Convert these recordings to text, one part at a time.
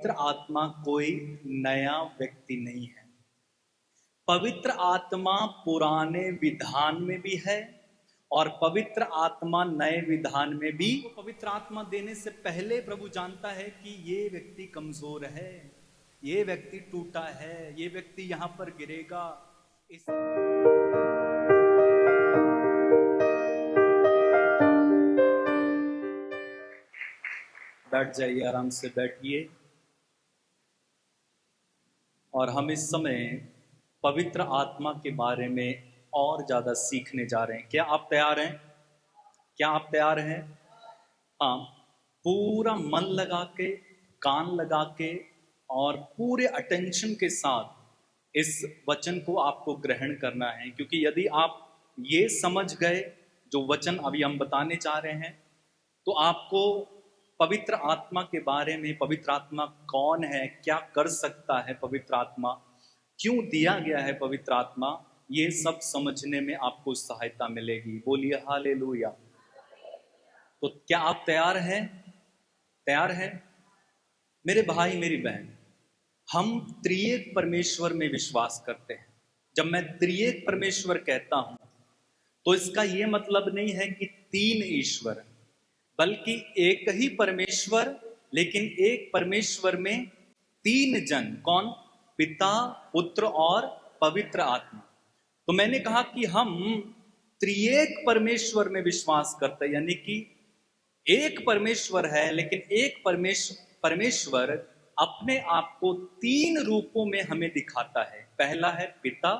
पवित्र आत्मा कोई नया व्यक्ति नहीं है। पवित्र आत्मा पुराने विधान में भी है और पवित्र आत्मा नए विधान में भी। पवित्र आत्मा देने से पहले प्रभु जानता है कि ये व्यक्ति कमजोर है, ये व्यक्ति टूटा है, ये व्यक्ति यहां पर गिरेगा। बैठ जाइए, आराम से बैठिए। और हम इस समय पवित्र आत्मा के बारे में और ज़्यादा सीखने जा रहे हैं। क्या आप तैयार हैं? क्या आप तैयार हैं? हाँ, पूरा मन लगा के, कान लगा के और पूरे अटेंशन के साथ इस वचन को आपको ग्रहण करना है, क्योंकि यदि आप ये समझ गए जो वचन अभी हम बताने जा रहे हैं, तो आपको पवित्र आत्मा के बारे में, पवित्र आत्मा कौन है, क्या कर सकता है पवित्र आत्मा, क्यों दिया गया है पवित्र आत्मा, ये सब समझने में आपको सहायता मिलेगी। बोलिए हालेलुया। तो क्या आप तैयार हैं? तैयार हैं? मेरे भाई, मेरी बहन, हम त्रिएक परमेश्वर में विश्वास करते हैं। जब मैं त्रिएक परमेश्वर कहता हूं तो इसका यह मतलब नहीं है कि तीन ईश्वर, बल्कि एक ही परमेश्वर, लेकिन एक परमेश्वर में तीन जन। कौन? पिता, पुत्र और पवित्र आत्मा। तो मैंने कहा कि हम त्रिएक परमेश्वर में विश्वास करते हैं, यानी कि एक परमेश्वर है, लेकिन एक परमेश्वर अपने आप को तीन रूपों में हमें दिखाता है। पहला है पिता,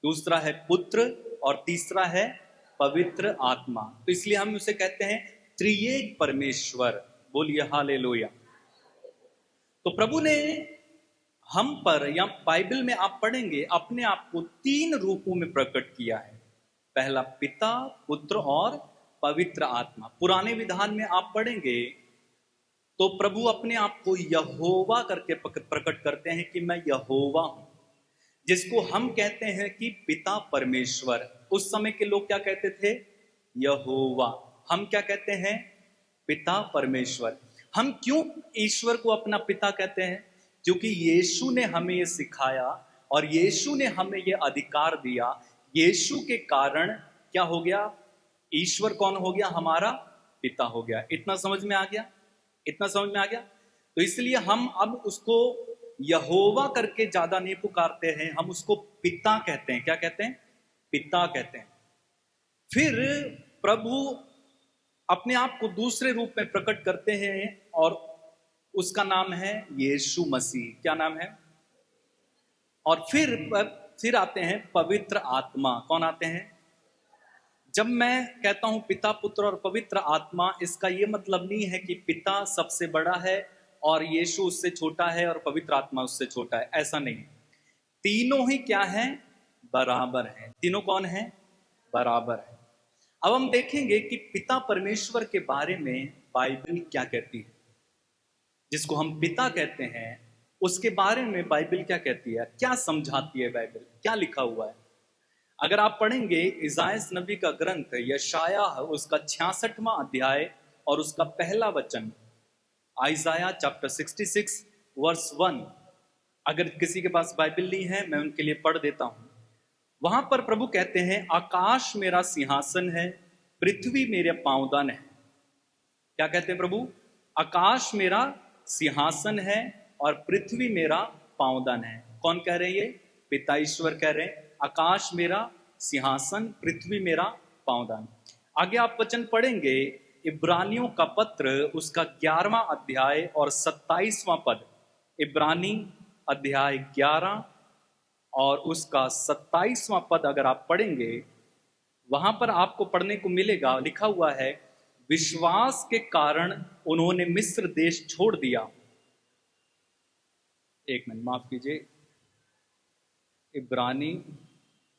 दूसरा है पुत्र और तीसरा है पवित्र आत्मा। तो इसलिए हम उसे कहते हैं त्रिएक परमेश्वर। बोलिए हालेलुया। तो प्रभु ने हम पर, या बाइबल में आप पढ़ेंगे, अपने आप को तीन रूपों में प्रकट किया है। पहला पिता, पुत्र और पवित्र आत्मा। पुराने विधान में आप पढ़ेंगे तो प्रभु अपने आप को यहोवा करके प्रकट करते हैं कि मैं यहोवा हूं, जिसको हम कहते हैं कि पिता परमेश्वर। उस समय के लोग क्या कहते थे? यहोवा। हम क्या कहते हैं? पिता परमेश्वर। हम क्यों ईश्वर को अपना पिता कहते हैं? क्योंकि यीशु ने हमें ये सिखाया और यीशु ने हमें ये अधिकार दिया। यीशु के कारण क्या हो गया? ईश्वर कौन हो गया? हमारा पिता हो गया। इतना समझ में आ गया? इतना समझ में आ गया? तो इसलिए हम अब उसको यहोवा करके ज्यादा नहीं पुकारते हैं, हम उसको पिता कहते हैं। क्या कहते हैं? पिता कहते हैं। फिर प्रभु अपने आप को दूसरे रूप में प्रकट करते हैं और उसका नाम है यीशु मसीह। क्या नाम है? और फिर आते हैं पवित्र आत्मा। कौन आते हैं? जब मैं कहता हूं पिता, पुत्र और पवित्र आत्मा, इसका यह मतलब नहीं है कि पिता सबसे बड़ा है और यीशु उससे छोटा है और पवित्र आत्मा उससे छोटा है। ऐसा नहीं। तीनों ही क्या है? बराबर है। तीनों कौन है? बराबर है। अब हम देखेंगे कि पिता परमेश्वर के बारे में बाइबल क्या कहती है। जिसको हम पिता कहते हैं उसके बारे में बाइबल क्या कहती है, क्या समझाती है बाइबल, क्या लिखा हुआ है। अगर आप पढ़ेंगे इसायाह नबी का ग्रंथ यशायाह, उसका 66वां अध्याय और उसका पहला वचन, आइजाया चैप्टर 66 वर्स 1। अगर किसी के पास बाइबल नहीं है, मैं उनके लिए पढ़ देता हूं। वहां पर प्रभु कहते हैं, आकाश मेरा सिंहासन है, पृथ्वी मेरे पांवदान है। क्या कहते हैं प्रभु? आकाश मेरा सिंहासन है और पृथ्वी मेरा पांवदान है। कौन कह रहे हैं ये? पिता ईश्वर कह रहे हैं, आकाश मेरा सिंहासन, पृथ्वी मेरा पांवदान। आगे आप वचन पढ़ेंगे, इब्रानियों का पत्र उसका 11वां अध्याय और 27वां पद। इब्रानी अध्याय 11 और उसका 27वां पद अगर आप पढ़ेंगे, वहां पर आपको पढ़ने को मिलेगा, लिखा हुआ है, विश्वास के कारण उन्होंने मिस्र देश छोड़ दिया। एक मिनट, माफ कीजिए। इब्रानी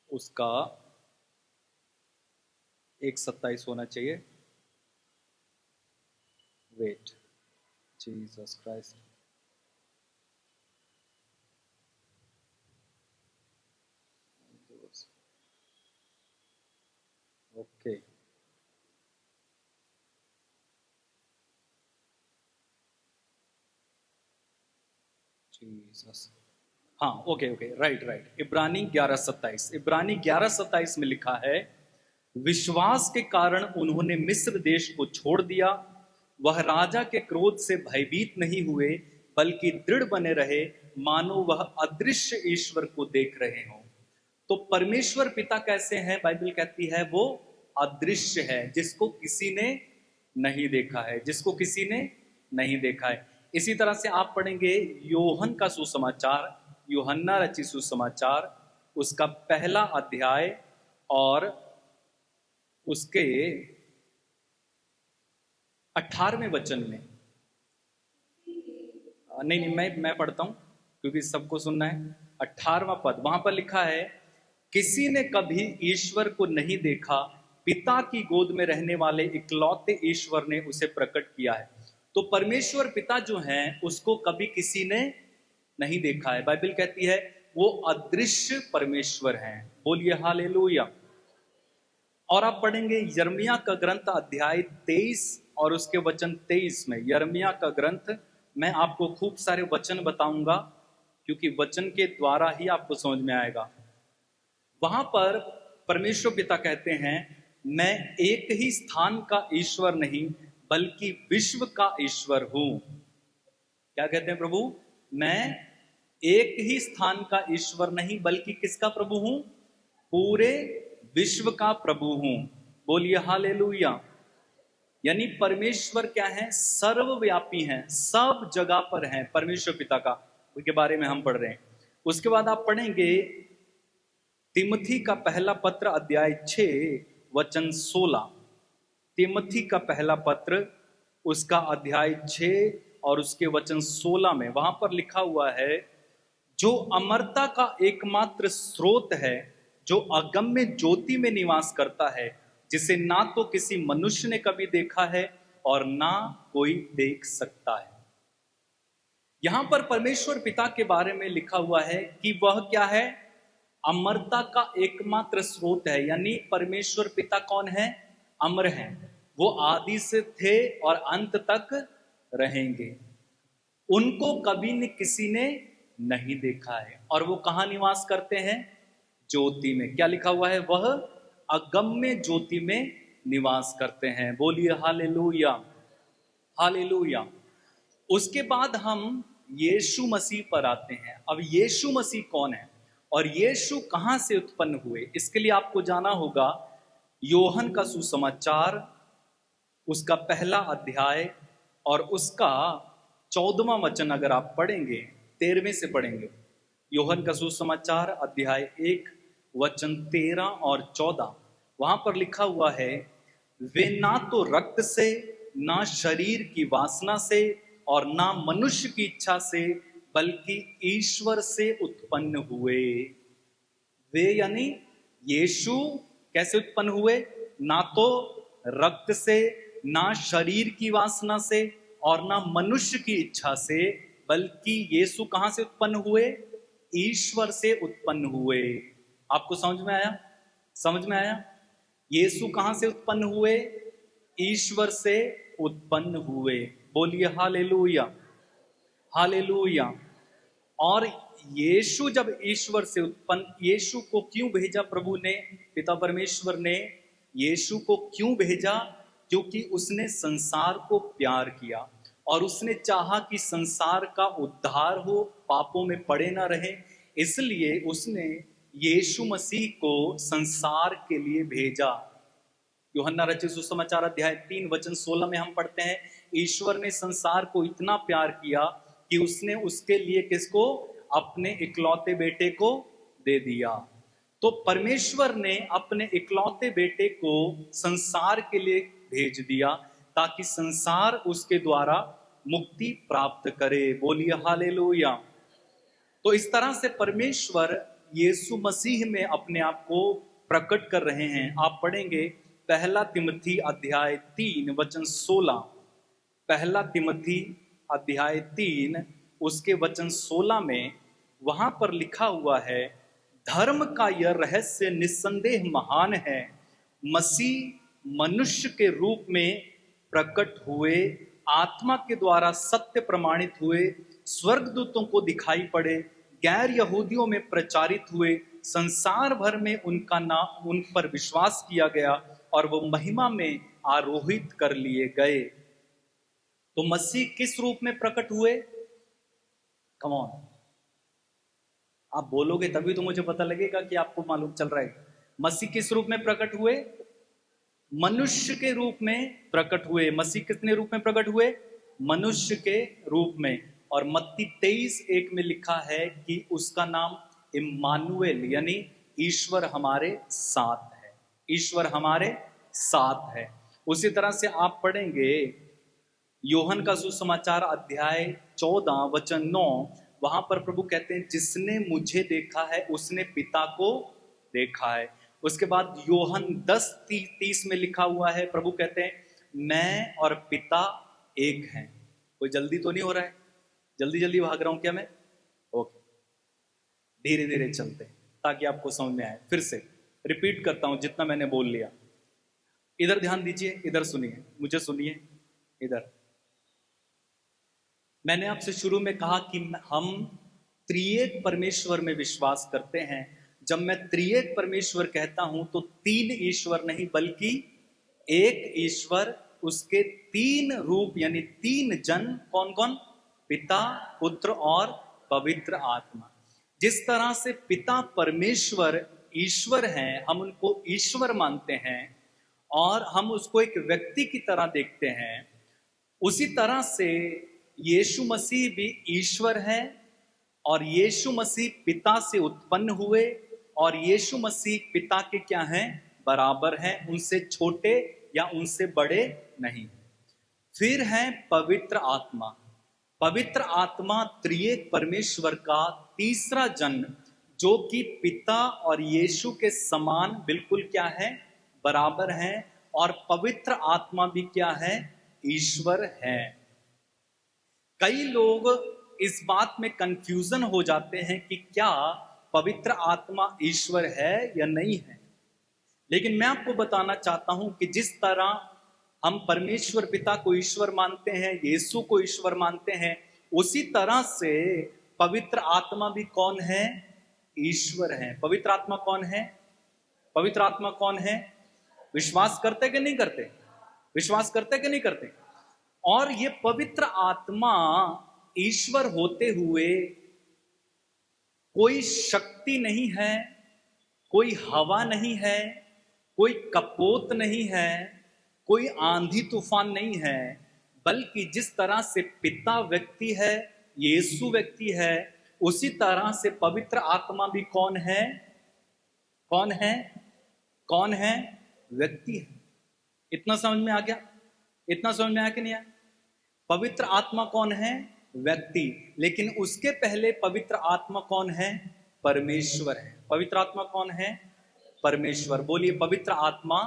उसका 1:27 होना चाहिए। Wait, Jesus Christ. Okay, Jesus, हाँ, ओके ओके, राइट राइट, इब्रानी 11:27, इब्रानी 11:27 में लिखा है, विश्वास के कारण उन्होंने मिस्र देश को छोड़ दिया, वह राजा के क्रोध से भयभीत नहीं हुए, बल्कि दृढ़ बने रहे, मानो वह अदृश्य ईश्वर को देख रहे हों। तो परमेश्वर पिता कैसे हैं? बाइबल कहती है वो अदृश्य है, जिसको किसी ने नहीं देखा है, जिसको किसी ने नहीं देखा है। इसी तरह से आप पढ़ेंगे योहन का सुसमाचार, यूहन्ना रचित सुसमाचार, उसका पहला अध्याय और उसके 18वें वचन में, नहीं मैं पढ़ता हूं क्योंकि सबको सुनना है। 18वां पद, वहां पर लिखा है, किसी ने कभी ईश्वर को नहीं देखा, पिता की गोद में रहने वाले इकलौते ईश्वर ने उसे प्रकट किया है। तो परमेश्वर पिता जो हैं उसको कभी किसी ने नहीं देखा है। बाइबल कहती है वो अदृश्य परमेश्वर हैं। बोलिए हालेलुया। और आप पढ़ेंगे यिर्मयाह का ग्रंथ अध्याय 23 और उसके वचन 23 में। यिर्मयाह का ग्रंथ, मैं आपको खूब सारे वचन बताऊंगा क्योंकि वचन के द्वारा ही आपको समझ में आएगा। वहां पर परमेश्वर पिता कहते हैं, मैं एक ही स्थान का ईश्वर नहीं बल्कि विश्व का ईश्वर हूं। क्या कहते हैं प्रभु? मैं एक ही स्थान का ईश्वर नहीं बल्कि किसका प्रभु हूं? पूरे विश्व का प्रभु हूं। बोलिए हालेलुया। यानी परमेश्वर क्या है? सर्वव्यापी हैं, सब जगह पर हैं। परमेश्वर पिता का के बारे में हम पढ़ रहे हैं। उसके बाद आप पढ़ेंगे तिमोथी का पहला पत्र अध्याय 6 वचन 16। तिमोथी का पहला पत्र उसका अध्याय 6 और उसके वचन 16 में वहां पर लिखा हुआ है, जो अमरता का एकमात्र स्रोत है, जो अगम्य ज्योति में निवास करता है, जिसे ना तो किसी मनुष्य ने कभी देखा है और ना कोई देख सकता है। यहां पर परमेश्वर पिता के बारे में लिखा हुआ है कि वह क्या है? अमरता का एकमात्र स्रोत है। यानी परमेश्वर पिता कौन है? अमर हैं। वो आदि से थे और अंत तक रहेंगे। उनको कभी न किसी ने नहीं देखा है। और वो कहां निवास करते हैं? ज्योति में। क्या लिखा हुआ है? वह अगम्य ज्योति में निवास करते हैं। बोलिए हालेलुया, हालेलुया। उसके बाद हम यीशु मसीह पर आते हैं। अब यीशु मसीह कौन है और यीशु कहां से उत्पन्न हुए? इसके लिए आपको जाना होगा योहन का सुसमाचार, उसका पहला अध्याय और उसका 14वां वचन अगर आप पढ़ेंगे, 13वें से पढ़ेंगे। योहन का सुसमाचार अध्याय 1 वचन 13 और 14, वहां पर लिखा हुआ है, वे ना तो रक्त से, ना शरीर की वासना से और ना मनुष्य की इच्छा से, बल्कि ईश्वर से उत्पन्न हुए। वे यानी यीशु कैसे उत्पन्न हुए? ना तो रक्त से, ना शरीर की वासना से और ना मनुष्य की इच्छा से, बल्कि यीशु कहां से उत्पन्न हुए? ईश्वर से उत्पन्न हुए। आपको समझ में आया? समझ में आया? यीशु कहां से उत्पन्न हुए? ईश्वर से उत्पन्न हुए। बोलिए हालेलुया, हालेलुया। और यीशु जब ईश्वर से उत्पन्न, यीशु को क्यों भेजा प्रभु ने, पिता परमेश्वर ने यीशु को क्यों भेजा? क्योंकि उसने संसार को प्यार किया और उसने चाहा कि संसार का उद्धार हो, पापों में पड़े ना रहे। इसलिए उसने यीशु मसीह को संसार के लिए भेजा। यूहन्ना रचित सुसमाचार अध्याय 3 वचन 16 में हम पढ़ते हैं, ईश्वर ने संसार को इतना प्यार किया कि उसने उसके लिए किसको? अपने इकलौते बेटे को दे दिया। तो परमेश्वर ने अपने इकलौते बेटे को संसार के लिए भेज दिया ताकि संसार उसके द्वारा मुक्ति प्राप्त करे। बोलिए हालेलुया। तो इस तरह से परमेश्वर यीशु मसीह में अपने आप को प्रकट कर रहे हैं। आप पढ़ेंगे पहला तिमोथी अध्याय 3 वचन 16। पहला तिमोथी अध्याय 3 उसके वचन 16 में वहां पर लिखा हुआ है, धर्म का यह रहस्य निस्संदेह महान है, मसीह मनुष्य के रूप में प्रकट हुए, आत्मा के द्वारा सत्य प्रमाणित हुए, स्वर्गदूतों को दिखाई पड़े, गैर यहूदियों में प्रचारित हुए, संसार भर में उनका नाम, उन पर विश्वास किया गया और वो महिमा में आरोहित कर लिए गए। तो मसीह किस रूप में प्रकट हुए? कम ऑन, आप बोलोगे तभी तो मुझे पता लगेगा कि आपको मालूम चल रहा है। मसीह किस रूप में प्रकट हुए? मनुष्य के रूप में प्रकट हुए। मसीह कितने रूप में प्रकट हुए? मनुष्य के रूप में। और मत्ती 23:1 में लिखा है कि उसका नाम इम्मानुएल यानी ईश्वर हमारे साथ है। ईश्वर हमारे साथ है। उसी तरह से आप पढ़ेंगे यूहन्ना का सुसमाचार अध्याय 14 वचन 9, वहां पर प्रभु कहते हैं जिसने मुझे देखा है उसने पिता को देखा है। उसके बाद यूहन्ना 10:30 में लिखा हुआ है, प्रभु कहते हैं मैं और पिता एक हैं। कोई जल्दी तो नहीं हो रहा है? जल्दी जल्दी भाग रहा हूं क्या मैं? ओके, धीरे धीरे चलते हैं ताकि आपको समझ में आए। फिर से रिपीट करता हूं जितना मैंने बोल लिया। इधर ध्यान दीजिए, इधर सुनिए, मुझे सुनिए इधर। मैंने आपसे शुरू में कहा कि हम त्रिएक परमेश्वर में विश्वास करते हैं। जब मैं त्रिएक परमेश्वर कहता हूं तो तीन ईश्वर नहीं बल्कि एक ईश्वर, उसके तीन रूप यानी तीन जन। कौन कौन? पिता, पुत्र और पवित्र आत्मा। जिस तरह से पिता परमेश्वर ईश्वर हैं, हम उनको ईश्वर मानते हैं और हम उसको एक व्यक्ति की तरह देखते हैं, उसी तरह से यीशु मसीह भी ईश्वर है और यीशु मसीह पिता से उत्पन्न हुए और यीशु मसीह पिता के क्या हैं? बराबर हैं, उनसे छोटे या उनसे बड़े नहीं। फिर है पवित्र आत्मा। पवित्र आत्मा त्रिएक परमेश्वर का तीसरा जन, जो कि पिता और यीशु के समान बिल्कुल क्या है? बराबर हैं। और पवित्र आत्मा भी क्या है? ईश्वर है। कई लोग इस बात में कंफ्यूजन हो जाते हैं कि क्या पवित्र आत्मा ईश्वर है या नहीं है। लेकिन मैं आपको बताना चाहता हूं कि जिस तरह हम परमेश्वर पिता को ईश्वर मानते हैं, यीशु को ईश्वर मानते हैं, उसी तरह से पवित्र आत्मा भी कौन है? ईश्वर है। पवित्र आत्मा कौन है? पवित्र आत्मा कौन है? विश्वास करते कि नहीं करते? विश्वास करते कि नहीं करते? और ये पवित्र आत्मा ईश्वर होते हुए कोई शक्ति नहीं है, कोई हवा नहीं है, कोई कपोत नहीं है, कोई आंधी तूफान नहीं है, बल्कि जिस तरह से पिता व्यक्ति है, यीशु व्यक्ति है, उसी तरह से पवित्र आत्मा भी कौन है? कौन है? कौन है? व्यक्ति है। इतना समझ में आ गया? इतना समझ में आया कि नहीं आया? पवित्र आत्मा कौन है? व्यक्ति। लेकिन उसके पहले पवित्र आत्मा कौन है? परमेश्वर है। पवित्र आत्मा कौन है? परमेश्वर। बोलिए पवित्र आत्मा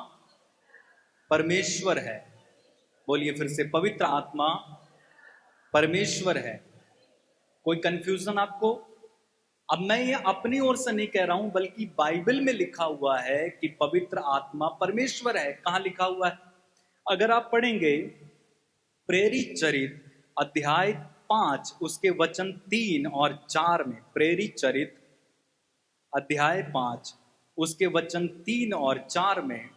परमेश्वर है। बोलिए फिर से, पवित्र आत्मा परमेश्वर है। कोई कंफ्यूजन आपको? अब मैं ये अपनी ओर से नहीं कह रहा हूं, बल्कि बाइबल में लिखा हुआ है कि पवित्र आत्मा परमेश्वर है। कहां लिखा हुआ है? अगर आप पढ़ेंगे प्रेरित चरित अध्याय 5 उसके वचन 3 और 4 में, प्रेरित चरित अध्याय 5 उसके वचन 3 और 4 में,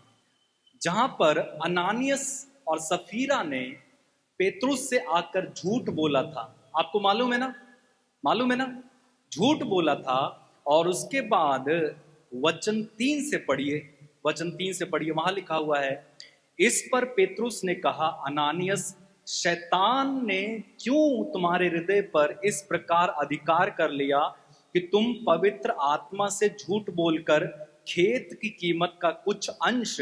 जहां पर अनानियस और सफीरा ने पेतरुस से आकर झूठ बोला था। आपको मालूम है ना? मालूम है ना? झूठ बोला था। और उसके बाद वचन 3 से पढ़िए, वचन 3 से पढ़िए, वहां लिखा हुआ है, इस पर पेतरुस ने कहा, अनानियस, शैतान ने क्यों तुम्हारे हृदय पर इस प्रकार अधिकार कर लिया कि तुम पवित्र आत्मा से झूठ बोलकर खेत की कीमत का कुछ अंश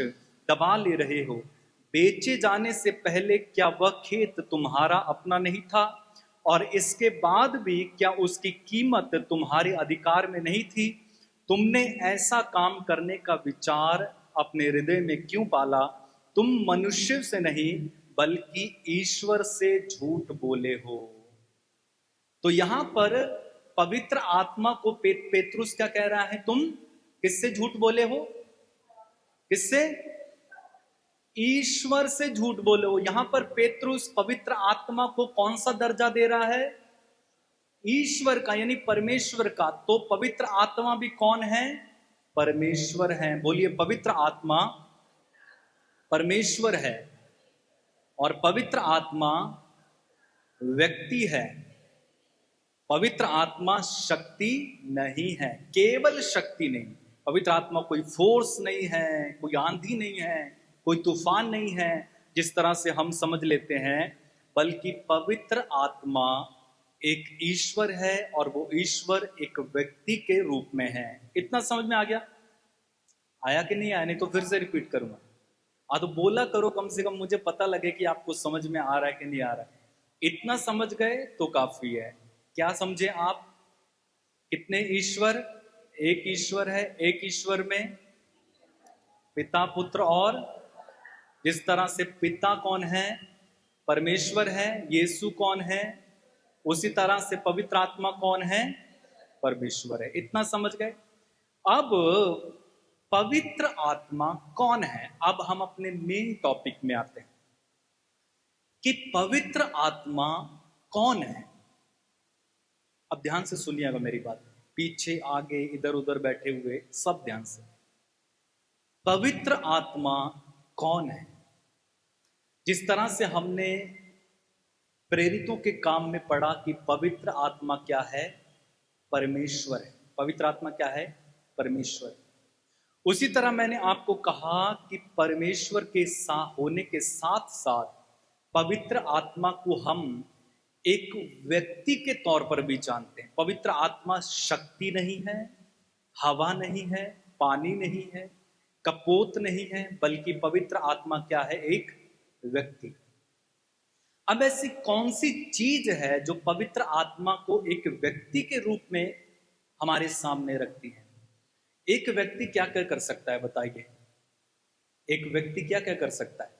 दबा ले रहे हो? बेचे जाने से पहले क्या वह खेत तुम्हारा अपना नहीं था? और इसके बाद भी क्या उसकी कीमत तुम्हारे अधिकार में नहीं थी? तुमने ऐसा काम करने का विचार अपने हृदय में क्यों पाला? तुम मनुष्य से नहीं बल्कि ईश्वर से झूठ बोले हो। तो यहां पर पवित्र आत्मा को पेतरुस क्या कह रहा है? तुम किससे झूठ बोले हो? किससे? ईश्वर से झूठ बोले हो। यहां पर पेतरुस पवित्र आत्मा को कौन सा दर्जा दे रहा है? ईश्वर का यानी परमेश्वर का। तो पवित्र आत्मा भी कौन है? परमेश्वर है। बोलिए, पवित्र आत्मा परमेश्वर है और पवित्र आत्मा व्यक्ति है। पवित्र आत्मा शक्ति नहीं है, केवल शक्ति नहीं। पवित्र आत्मा कोई फोर्स नहीं है, कोई आंधी नहीं है, कोई तूफान नहीं है जिस तरह से हम समझ लेते हैं, बल्कि पवित्र आत्मा एक ईश्वर है और वो ईश्वर एक व्यक्ति के रूप में है। इतना समझ में आ गया? आया कि नहीं आया? नहीं तो फिर से रिपीट करूंगा। तो बोला करो, कम से कम मुझे पता लगे कि आपको समझ में आ रहा है कि नहीं आ रहा है। इतना समझ गए तो काफी है। क्या समझे आप? कितने ईश्वर? एक ईश्वर है। एक ईश्वर में पिता, पुत्र और, जिस तरह से पिता कौन है? परमेश्वर है। यीशु कौन है? उसी तरह से पवित्र आत्मा कौन है? परमेश्वर है। इतना समझ गए? अब पवित्र आत्मा कौन है? अब हम अपने मेन टॉपिक में आते हैं कि पवित्र आत्मा कौन है। अब ध्यान से सुनिएगा मेरी बात, पीछे आगे इधर उधर बैठे हुए सब ध्यान से। पवित्र आत्मा कौन है? जिस तरह से हमने प्रेरितों के काम में पढ़ा कि पवित्र आत्मा क्या है? परमेश्वर है। पवित्र आत्मा क्या है? परमेश्वर। उसी तरह मैंने आपको कहा कि परमेश्वर के साथ होने के साथ साथ पवित्र आत्मा को हम एक व्यक्ति के तौर पर भी जानते हैं। पवित्र आत्मा शक्ति नहीं है, हवा नहीं है, पानी नहीं है, कपोत नहीं है, बल्कि पवित्र आत्मा क्या है? एक व्यक्ति। अब ऐसी कौन सी चीज है जो पवित्र आत्मा को एक व्यक्ति के रूप में हमारे सामने रखती है? एक व्यक्ति क्या क्या कर सकता है बताइए? एक व्यक्ति क्या क्या कर सकता है?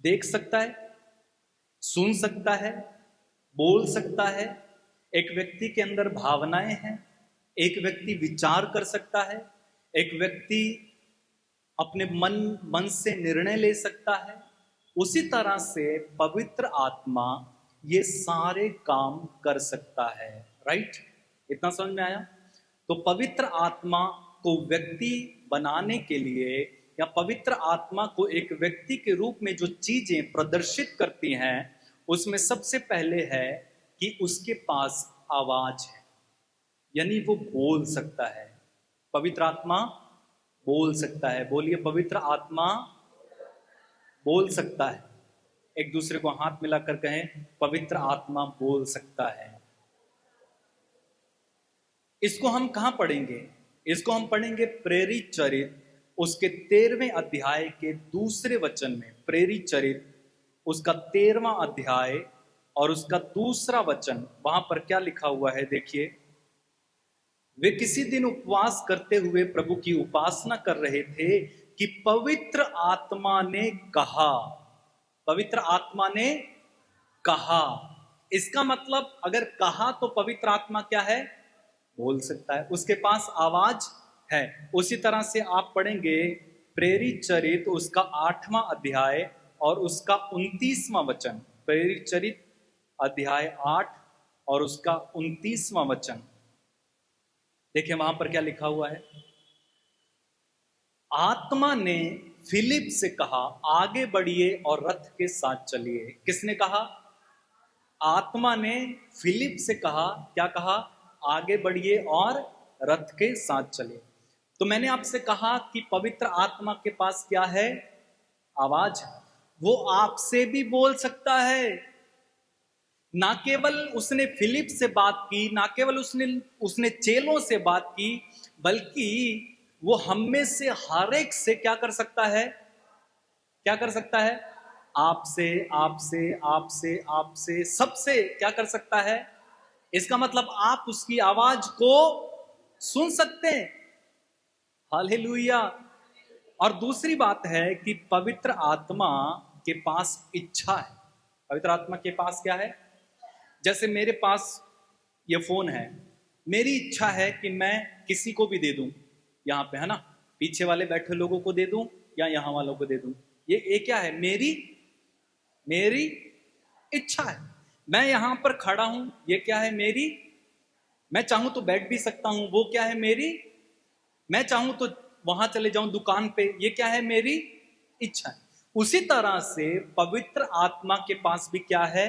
देख सकता है, सुन सकता है, बोल सकता है। एक व्यक्ति के अंदर भावनाएं हैं। एक व्यक्ति विचार कर सकता है। एक व्यक्ति अपने मन से निर्णय ले सकता है। उसी तरह से पवित्र आत्मा ये सारे काम कर सकता है। राइट? इतना समझ में आया? तो पवित्र आत्मा को व्यक्ति बनाने के लिए या पवित्र आत्मा को एक व्यक्ति के रूप में जो चीजें प्रदर्शित करती हैं, उसमें सबसे पहले है कि उसके पास आवाज है, यानी वो बोल सकता है। पवित्र आत्मा बोल सकता है। बोलिए, पवित्र आत्मा बोल सकता है। एक दूसरे को हाथ मिलाकर कहें, पवित्र आत्मा बोल सकता है। इसको हम कहां पढ़ेंगे? इसको हम पढ़ेंगे प्रेरित चरित उसके 13वें अध्याय के दूसरे वचन में। प्रेरित चरित उसका 13वां अध्याय और उसका दूसरा वचन, वहां पर क्या लिखा हुआ है देखिए। वे किसी दिन उपवास करते हुए प्रभु की उपासना कर रहे थे कि पवित्र आत्मा ने कहा। पवित्र आत्मा ने कहा। इसका मतलब अगर कहा तो पवित्र आत्मा क्या है? बोल सकता है। उसके पास आवाज है। उसी तरह से आप पढ़ेंगे प्रेरित चरित उसका 8वां अध्याय और उसका 29वां वचन। प्रेरित चरित अध्याय 8 और उसका 29वां वचन देखिए, वहां पर क्या लिखा हुआ है। आत्मा ने फिलिप से कहा, आगे बढ़िए और रथ के साथ चलिए। किसने कहा? आत्मा ने फिलिप से कहा, क्या कहा? आगे बढ़िए और रथ के साथ चलिए। तो मैंने आपसे कहा कि पवित्र आत्मा के पास क्या है? आवाज। वो आपसे भी बोल सकता है। ना केवल उसने फिलिप से बात की, ना केवल उसने चेलों से बात की, बल्कि वो हम में से हर एक से क्या कर सकता है? क्या कर सकता है? आपसे, आपसे, आपसे, आपसे, सबसे क्या कर सकता है? इसका मतलब आप उसकी आवाज को सुन सकते हैं। हालेलुया। और दूसरी बात है कि पवित्र आत्मा के पास इच्छा है। पवित्र आत्मा के पास क्या है? जैसे मेरे पास ये फोन है, मेरी इच्छा है कि मैं किसी को भी दे दूं, यहां पे है ना, पीछे वाले बैठे लोगों को दे दूं या यहां वालों को दे दूं। ये क्या है? मेरी इच्छा है। मैं यहां पर खड़ा हूं, ये क्या है? मेरी। मैं चाहूं तो बैठ भी सकता हूं, वो क्या है? मेरी। मैं चाहूं तो वहां चले जाऊं दुकान पे, ये क्या है? मेरी इच्छा है। उसी तरह से पवित्र आत्मा के पास भी क्या है?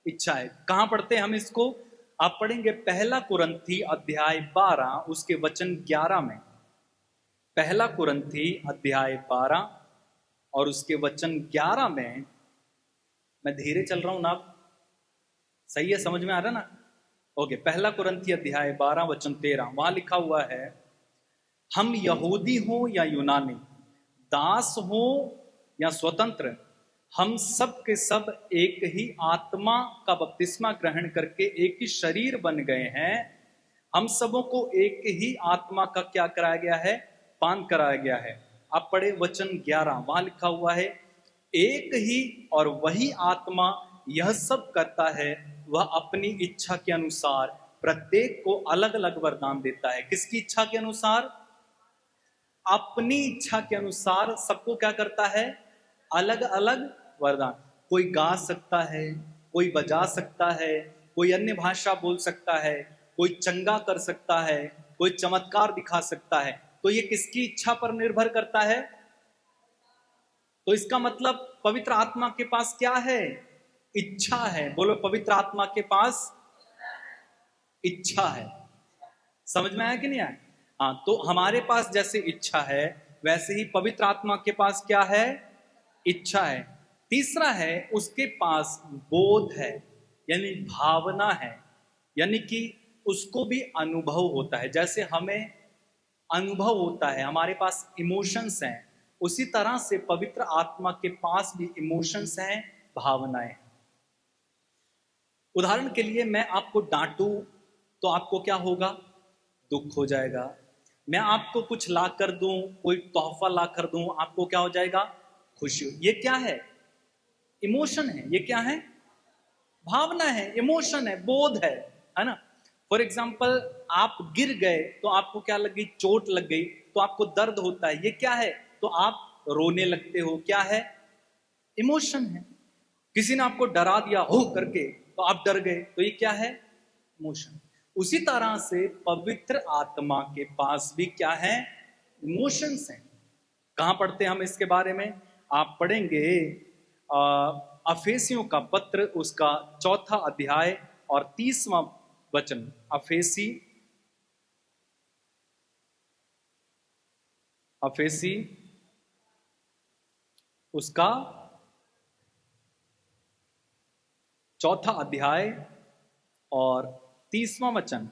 इच्छा है। कहां पढ़ते हैं हम इसको? आप पढ़ेंगे पहला कुरंथी अध्याय 12 उसके वचन 11 में। पहला कुरंथी अध्याय 12 और उसके वचन 11 में। मैं धीरे चल रहा हूं ना? सही है, समझ में आ रहा ना? ओके, पहला कुरंथी अध्याय 12 वचन 13, वहां लिखा हुआ है, हम यहूदी हो या यूनानी, दास हो या स्वतंत्र, हम सब के सब एक ही आत्मा का बपतिस्मा ग्रहण करके एक ही शरीर बन गए हैं। हम सबों को एक ही आत्मा का क्या कराया गया है? पान कराया गया है। आप पढ़े वचन 11, वहां लिखा हुआ है, एक ही और वही आत्मा यह सब करता है, वह अपनी इच्छा के अनुसार प्रत्येक को अलग अलग वरदान देता है। किसकी इच्छा के अनुसार? अपनी इच्छा के अनुसार सबको क्या करता है? अलग अलग वरदान। कोई गा सकता है, कोई बजा सकता है, कोई अन्य भाषा बोल सकता है, कोई चंगा कर सकता है, कोई चमत्कार दिखा सकता है। तो ये किसकी इच्छा पर निर्भर करता है? तो इसका मतलब पवित्र आत्मा के पास क्या है? इच्छा है। बोलो, पवित्र आत्मा के पास इच्छा है। समझ में आया कि नहीं आया? हाँ, तो हमारे पास जैसे इच्छा है, वैसे ही पवित्र आत्मा के पास क्या है? इच्छा है। तीसरा है, उसके पास बोध है, यानी भावना है, यानी कि उसको भी अनुभव होता है। जैसे हमें अनुभव होता है, हमारे पास इमोशंस हैं, उसी तरह से पवित्र आत्मा के पास भी इमोशंस हैं, भावनाएं। उदाहरण के लिए, मैं आपको डांटूं तो आपको क्या होगा? दुख हो जाएगा। मैं आपको कुछ ला कर दूं, कोई तोहफा ला कर दूं, आपको क्या हो जाएगा? खुशी। ये क्या है? इमोशन है। ये क्या है? भावना है, इमोशन है, बोध है ना? फॉर एग्जाम्पल, आप गिर गए तो आपको क्या लग गई? चोट लग गई, तो आपको दर्द होता है। ये क्या है? तो आप रोने लगते हो। क्या है? इमोशन है। किसी ने आपको डरा दिया हो करके, तो आप डर गए, तो ये क्या है? इमोशन। उसी तरह से पवित्र आत्मा के पास भी क्या है? इमोशंस हैं। कहां पढ़ते हैं हम इसके बारे में? आप पढ़ेंगे अफेसियों का पत्र, उसका 4था अध्याय और 30वां वचन। अफेसी अफेसी उसका 4था अध्याय और 30वां वचन।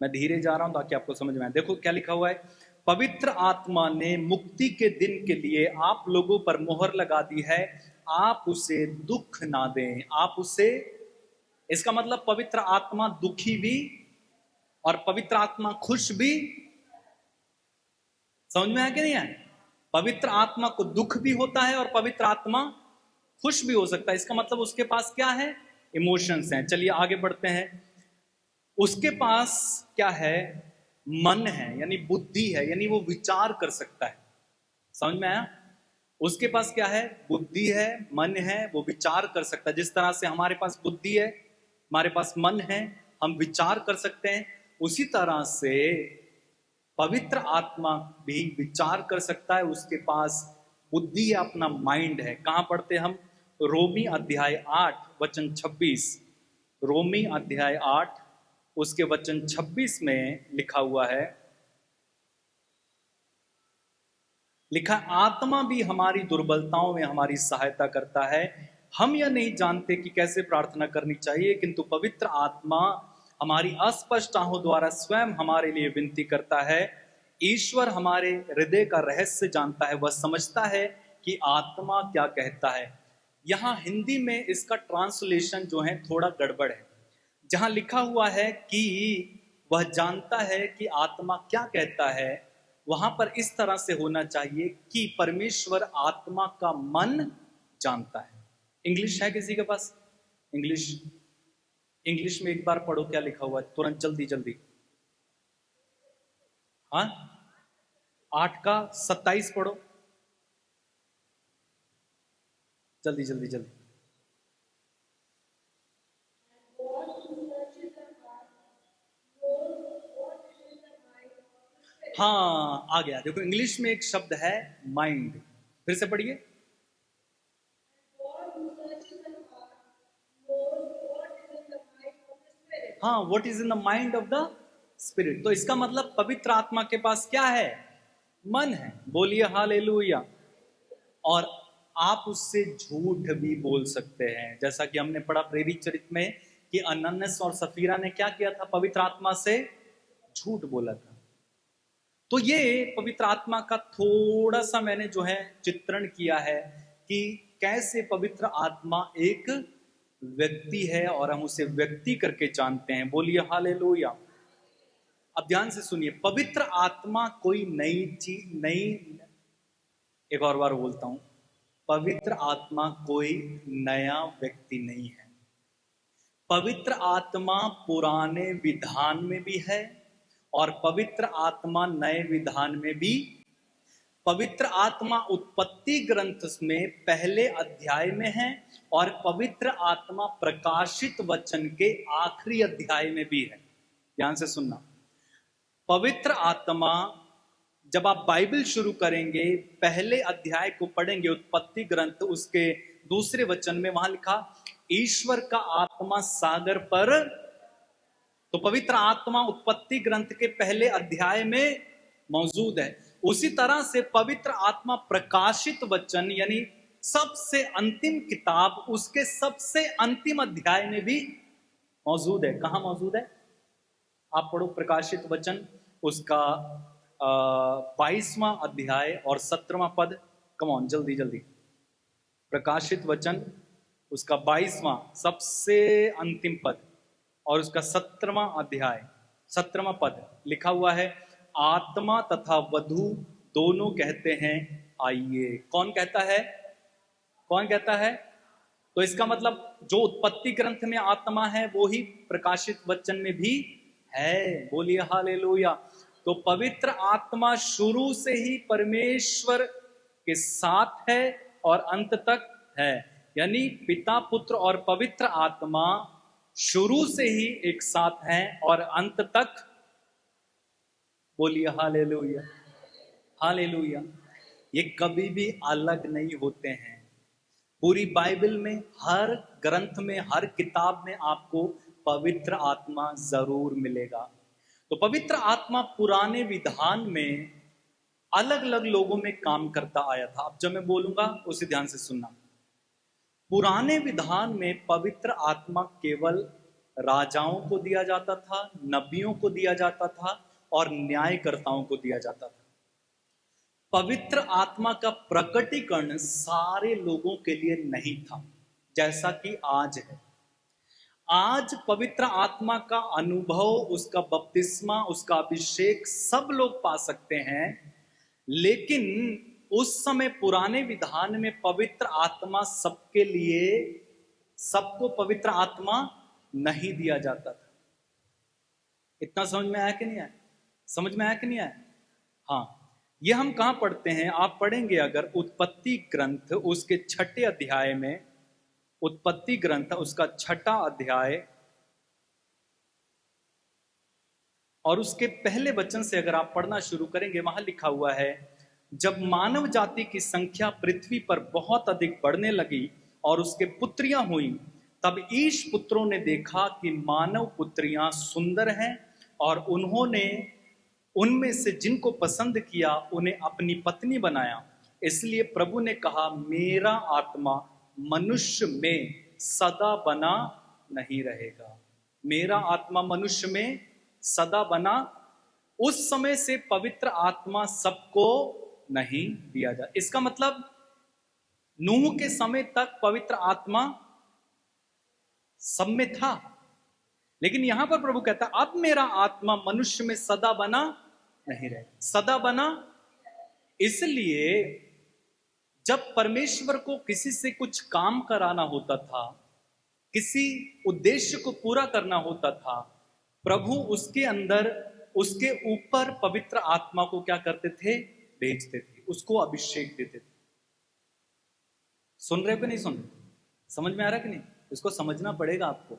मैं धीरे जा रहा हूं ताकि आपको समझ में आए। देखो क्या लिखा हुआ है, पवित्र आत्मा ने मुक्ति के दिन के लिए आप लोगों पर मोहर लगा दी है, आप उसे दुख ना दें। आप उसे, इसका मतलब पवित्र आत्मा दुखी भी और पवित्र आत्मा खुश भी। समझ में आया कि नहीं आया? पवित्र आत्मा को दुख भी होता है और पवित्र आत्मा खुश भी हो सकता है। इसका मतलब उसके पास क्या है? इमोशंस हैं। चलिए आगे बढ़ते हैं। उसके पास क्या है? मन है, यानी बुद्धि है, यानी वो विचार कर सकता है। समझ में आया? उसके पास क्या है? बुद्धि है, मन है, वो विचार कर सकता है। जिस तरह से हमारे पास बुद्धि है, हमारे पास मन है, हम विचार कर सकते हैं, उसी तरह से पवित्र आत्मा भी विचार कर सकता है। उसके पास बुद्धि है, अपना माइंड है। कहां पढ़ते हम? रोमी अध्याय 8 वचन 26। रोमी अध्याय 8 उसके वचन 26 में लिखा हुआ है, लिखा, आत्मा भी हमारी दुर्बलताओं में हमारी सहायता करता है। हम यह नहीं जानते कि कैसे प्रार्थना करनी चाहिए, किंतु पवित्र आत्मा हमारी अस्पष्ट आहों द्वारा स्वयं हमारे लिए विनती करता है। ईश्वर हमारे हृदय का रहस्य जानता है, वह समझता है कि आत्मा क्या कहता है। यहाँ हिंदी में इसका ट्रांसलेशन जो है थोड़ा गड़बड़ है। जहां लिखा हुआ है कि वह जानता है कि आत्मा क्या कहता है, वहां पर इस तरह से होना चाहिए कि परमेश्वर आत्मा का मन जानता है। इंग्लिश है किसी के पास? इंग्लिश, इंग्लिश में एक बार पढ़ो क्या लिखा हुआ है, तुरंत जल्दी जल्दी। हाँ, 8 का 27 पढ़ो, जल्दी जल्दी जल्दी। हाँ आ गया, देखो इंग्लिश में एक शब्द है माइंड, फिर से पढ़िए। हाँ, what is in the mind of the spirit. तो इसका मतलब पवित्र आत्मा के पास क्या है? मन है। बोलिए हालेलुया। और आप उससे झूठ भी बोल सकते हैं, जैसा कि हमने पढ़ा प्रेरित चरित्र में कि अनन्यास और सफीरा ने क्या किया था? पवित्र आत्मा से झूठ बोला था। तो ये पवित्र आत्मा का थोड़ा सा मैंने जो है चित्रण किया है कि कैसे पवित्र आत्मा एक व्यक्ति है और हम उसे व्यक्ति करके जानते हैं। बोलिए हालेलुया। अब ध्यान से सुनिए, पवित्र आत्मा कोई नई चीज नई, एक और बार बोलता हूं, पवित्र आत्मा कोई नया व्यक्ति नहीं है। पवित्र आत्मा पुराने विधान में भी है और पवित्र आत्मा नए विधान में भी। पवित्र आत्मा उत्पत्ति ग्रंथ में पहले अध्याय में है और पवित्र आत्मा प्रकाशित वचन के आखिरी अध्याय में भी है। ध्यान से सुनना, पवित्र आत्मा जब आप बाइबल शुरू करेंगे, पहले अध्याय को पढ़ेंगे उत्पत्ति ग्रंथ, उसके दूसरे वचन में वहां लिखा ईश्वर का आत्मा सागर पर। तो पवित्र आत्मा उत्पत्ति ग्रंथ के पहले अध्याय में मौजूद है। उसी तरह से पवित्र आत्मा प्रकाशित वचन यानी सबसे अंतिम किताब, उसके सबसे अंतिम अध्याय में भी मौजूद है। कहां मौजूद है? आप पढ़ो प्रकाशित वचन, उसका 22वां अध्याय और 17वां पद। कम ऑन, जल्दी जल्दी। प्रकाशित वचन उसका 22वां सबसे अंतिम पद और उसका 17वां अध्याय 17वां पद लिखा हुआ है, आत्मा तथा वधु दोनों कहते हैं आइए। कौन कहता है? कौन कहता है? तो इसका मतलब जो उत्पत्ति ग्रंथ में आत्मा है वो ही प्रकाशित वचन में भी है। बोलिए हालेलुया। तो पवित्र आत्मा शुरू से ही परमेश्वर के साथ है और अंत तक है, यानी पिता पुत्र और पवित्र आत्मा शुरू से ही एक साथ हैं और अंत तक। बोलिए हालेलुया। हालेलुया। ये कभी भी अलग नहीं होते हैं। पूरी बाइबल में हर ग्रंथ में हर किताब में आपको पवित्र आत्मा जरूर मिलेगा। तो पवित्र आत्मा पुराने विधान में अलग अलग लोगों में काम करता आया था। अब जब मैं बोलूंगा उसे ध्यान से सुनना। पुराने विधान में पवित्र आत्मा केवल राजाओं को दिया जाता था, नबियों को दिया जाता था और न्यायकर्ताओं को दिया जाता था। पवित्र आत्मा का प्रकटीकरण सारे लोगों के लिए नहीं था, जैसा कि आज है। आज पवित्र आत्मा का अनुभव, उसका बपतिस्मा, उसका अभिषेक सब लोग पा सकते हैं, लेकिन उस समय पुराने विधान में पवित्र आत्मा सबके लिए, सबको पवित्र आत्मा नहीं दिया जाता था। इतना समझ में आया कि नहीं आया? समझ में आया कि नहीं आया? हाँ, ये हम कहां पढ़ते हैं? आप पढ़ेंगे अगर उत्पत्ति ग्रंथ उसके 6ठे अध्याय में, उत्पत्ति ग्रंथ उसका 6ठा अध्याय और उसके पहले वचन से अगर आप पढ़ना शुरू करेंगे, वहां लिखा हुआ है, जब मानव जाति की संख्या पृथ्वी पर बहुत अधिक बढ़ने लगी और उसके पुत्रियां हुई, तब ईश पुत्रों ने देखा कि मानव पुत्रियां सुंदर हैं और उन्होंने उनमें से जिनको पसंद किया उन्हें अपनी पत्नी बनाया। इसलिए प्रभु ने कहा, मेरा आत्मा मनुष्य में सदा बना नहीं रहेगा। मेरा आत्मा मनुष्य में सदा बना। उस समय से पवित्र आत्मा सबको नहीं दिया जा। इसका मतलब नूह के समय तक पवित्र आत्मा सब में था, लेकिन यहां पर प्रभु कहता, अब मेरा आत्मा मनुष्य में सदा बना नहीं रहे। सदा बना इसलिए जब परमेश्वर को किसी से कुछ काम कराना होता था, किसी उद्देश्य को पूरा करना होता था, प्रभु उसके अंदर, उसके ऊपर पवित्र आत्मा को क्या करते थे? भेजते थे, उसको अभिषेक देते थे। सुन रहे हो कि नहीं सुन रहे? समझ में आ रहा कि नहीं? इसको समझना पड़ेगा आपको।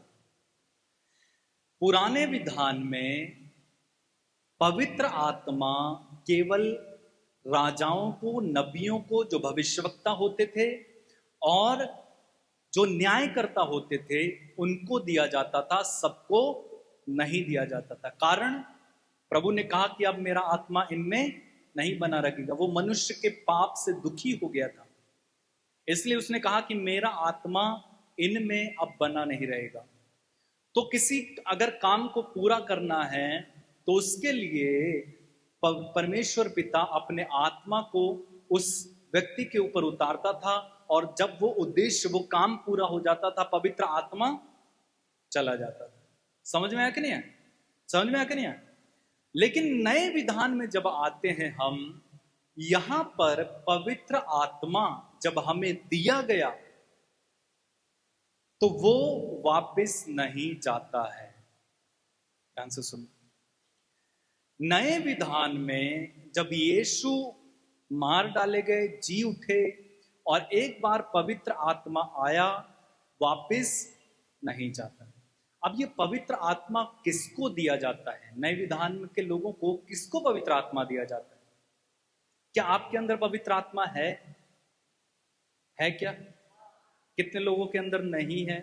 पुराने विधान में पवित्र आत्मा केवल राजाओं को, नबियों को, जो भविष्यवक्ता होते थे और जो न्यायकर्ता होते थे, उनको दिया जाता था, सबको नहीं दिया जाता था। कारण प्रभु ने कहा कि अब मेरा आत्मा इनमें नहीं बना रहेगा। वो मनुष्य के पाप से दुखी हो गया था, इसलिए उसने कहा कि मेरा आत्मा इनमें अब बना नहीं रहेगा। तो किसी अगर काम को पूरा करना है तो उसके लिए परमेश्वर पिता अपने आत्मा को उस व्यक्ति के ऊपर उतारता था, और जब वो उद्देश्य, वो काम पूरा हो जाता था, पवित्र आत्मा चला जाता था। समझ में आया कि नहीं आया? समझ में आया कि नहीं आया? लेकिन नए विधान में जब आते हैं हम, यहां पर पवित्र आत्मा जब हमें दिया गया तो वो वापस नहीं जाता है। ध्यान से सुनो, नए विधान में जब यीशु मार डाले गए, जी उठे, और एक बार पवित्र आत्मा आया, वापस नहीं जाता। अब ये पवित्र आत्मा किसको दिया जाता है? नए विधान के लोगों को किसको पवित्र आत्मा दिया जाता है? क्या आपके अंदर पवित्र आत्मा है क्या? कितने लोगों के अंदर नहीं है?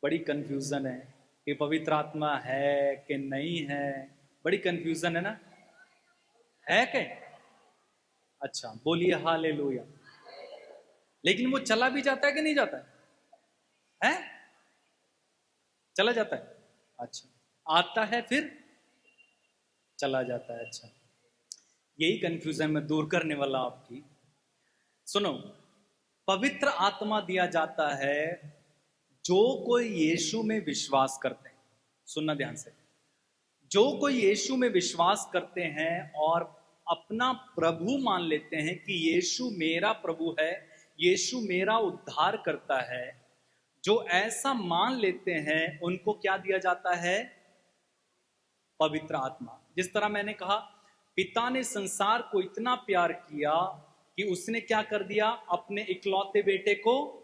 बड़ी कंफ्यूजन है कि पवित्र आत्मा है कि नहीं है। बड़ी कंफ्यूजन है ना? है क्या? अच्छा, बोलिए हालेलुया। लेकिन वो चला भी जाता है कि नहीं जाता है? चला जाता है। अच्छा, आता है फिर चला जाता है। अच्छा, यही कंफ्यूजन में दूर करने वाला आपकी। सुनो, पवित्र आत्मा दिया जाता है जो कोई यीशु में विश्वास करते हैं। सुनना ध्यान से, जो कोई यीशु में विश्वास करते हैं और अपना प्रभु मान लेते हैं कि यीशु मेरा प्रभु है, यीशु मेरा उद्धार करता है, जो ऐसा मान लेते हैं, उनको क्या दिया जाता है? पवित्र आत्मा। जिस तरह मैंने कहा, पिता ने संसार को इतना प्यार किया कि उसने क्या कर दिया? अपने इकलौते बेटे को